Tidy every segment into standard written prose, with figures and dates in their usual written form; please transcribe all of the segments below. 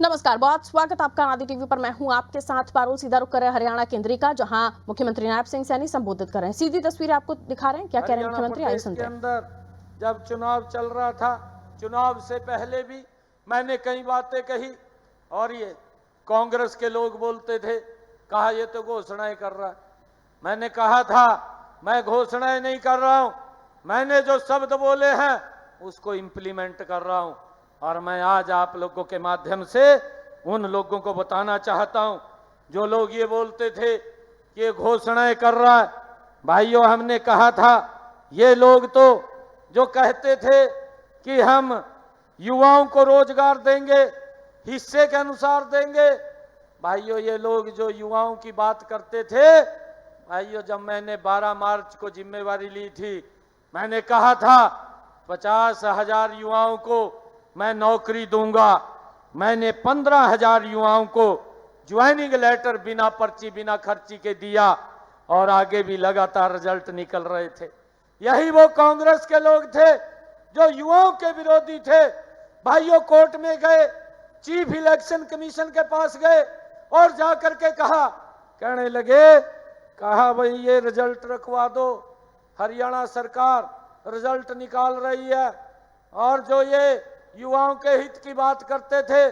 नमस्कार, बहुत स्वागत आपका आदि टीवी पर। मैं हूं आपके साथ पारुल। सीधा रुख कर रहे हैं हरियाणा केंद्रीय का, जहां मुख्यमंत्री नायब सिंह सैनी संबोधित कर रहे हैं। सीधी तस्वीर आपको दिखा रहे हैं, क्या कह रहे हैं मुख्यमंत्री, आइए सुनते हैं। अंदर जब चुनाव चल रहा था, चुनाव से पहले भी मैंने कई बातें कही और ये कांग्रेस के लोग बोलते थे, कहा ये तो घोषणाएं कर रहा है। मैंने कहा था मैं घोषणाएं नहीं कर रहा हूं, मैंने जो शब्द बोले हैं उसको इंप्लीमेंट कर रहा हूं। और मैं आज आप लोगों के माध्यम से उन लोगों को बताना चाहता हूं जो लोग ये बोलते थे कि ये घोषणाएं कर रहा है। भाइयों, हमने कहा था, ये लोग तो जो कहते थे कि हम युवाओं को रोजगार देंगे, हिस्से के अनुसार देंगे, भाइयों ये लोग जो युवाओं की बात करते थे, भाइयों जब मैंने 12 मार्च को जिम्मेवारी ली थी, मैंने कहा था 50,000 युवाओं को मैं नौकरी दूंगा। मैंने 15,000 युवाओं को ज्वाइनिंग लेटर बिना पर्ची बिना खर्ची के दिया और आगे भी लगातार रिजल्ट निकल रहे थे। यही वो कांग्रेस के लोग थे जो युवाओं के विरोधी थे। भाइयों, कोर्ट में गए, चीफ इलेक्शन कमीशन के पास गए और जाकर के कहने लगे, कहा भाई ये रिजल्ट रखवा दो, हरियाणा सरकार रिजल्ट निकाल रही है। और जो ये युवाओं के हित की बात करते थे,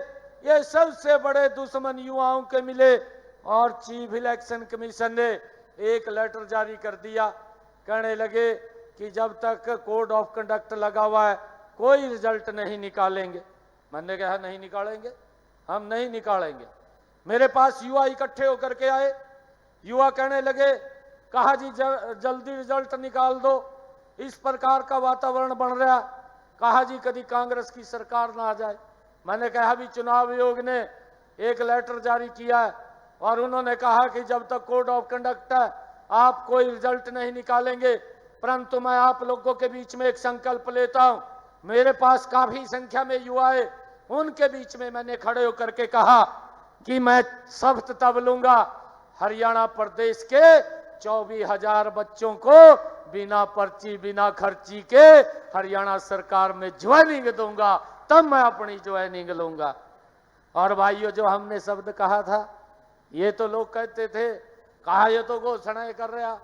ये सबसे बड़े दुश्मन युवाओं के मिले और चीफ इलेक्शन कमीशन ने एक लेटर जारी कर दिया। कहने लगे कि जब तक कोड ऑफ कंडक्ट लगा हुआ है कोई रिजल्ट नहीं निकालेंगे। मैंने कहा नहीं निकालेंगे, हम नहीं निकालेंगे। मेरे पास युवा इकट्ठे होकर के आए, युवा कहने लगे, कहा जी जल्दी रिजल्ट निकाल दो, इस प्रकार का वातावरण बन रहा। कहा जी कभी कांग्रेस की सरकार ना आ जाए। मैंने कहा अभी चुनाव आयोग ने एक लेटर जारी किया है और उन्होंने कहा कि जब तक कोड ऑफ कंडक्ट है आप कोई रिजल्ट नहीं निकालेंगे। परंतु मैं आप लोगों के बीच में एक संकल्प लेता हूं, मेरे पास काफी संख्या में युवा है, उनके बीच में मैंने खड़े होकर के कहा कि मैं शपथ तब लूंगा हरियाणा प्रदेश के 24,000 बच्चों को बिना पर्ची बिना खर्ची के हरियाणा सरकार में ज्वाइनिंग दूंगा, तब मैं अपनी ज्वाइनिंग लूंगा। और भाइयों, जो हमने शब्द कहा था, ये तो लोग कहते थे, कहा ये तो घोषणाएं कर रहा।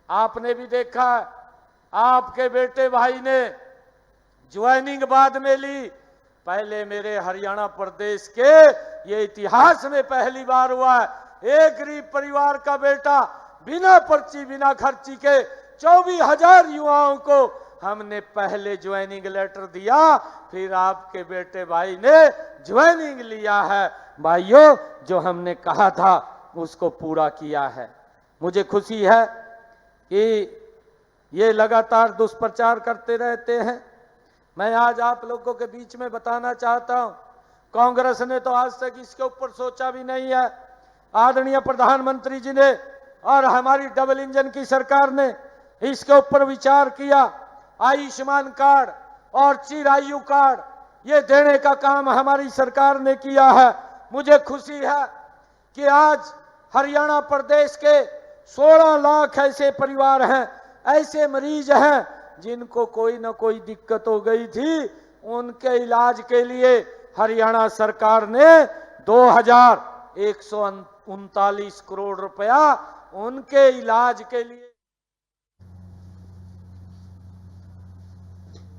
आपने भी देखा, आपके बेटे भाई ने ज्वाइनिंग बाद में ली। पहले मेरे हरियाणा प्रदेश के ये इतिहास में पहली बार हुआ है, एक गरीब परिवार का बेटा बिना पर्ची बिना खर्ची के 24,000 युवाओं को हमने पहले ज्वाइनिंग लेटर दिया, फिर आपके बेटे भाई ने ज्वाइनिंग लिया है। भाइयों, जो हमने कहा था उसको पूरा किया है। मुझे खुशी है कि ये लगातार दुष्प्रचार करते रहते हैं। मैं आज आप लोगों के बीच में बताना चाहता हूं, कांग्रेस ने तो आज तक इसके ऊपर सोचा भी नहीं है। आदरणीय प्रधानमंत्री जी ने और हमारी डबल इंजन की सरकार ने इसके ऊपर विचार किया। आयुष्मान कार्ड और चिरायु कार्ड ये देने का काम हमारी सरकार ने किया है। मुझे खुशी है कि आज हरियाणा प्रदेश के 16 लाख ऐसे परिवार हैं, ऐसे मरीज हैं जिनको कोई ना कोई दिक्कत हो गई थी, उनके इलाज के लिए हरियाणा सरकार ने 2,139 करोड़ रुपया उनके इलाज के लिए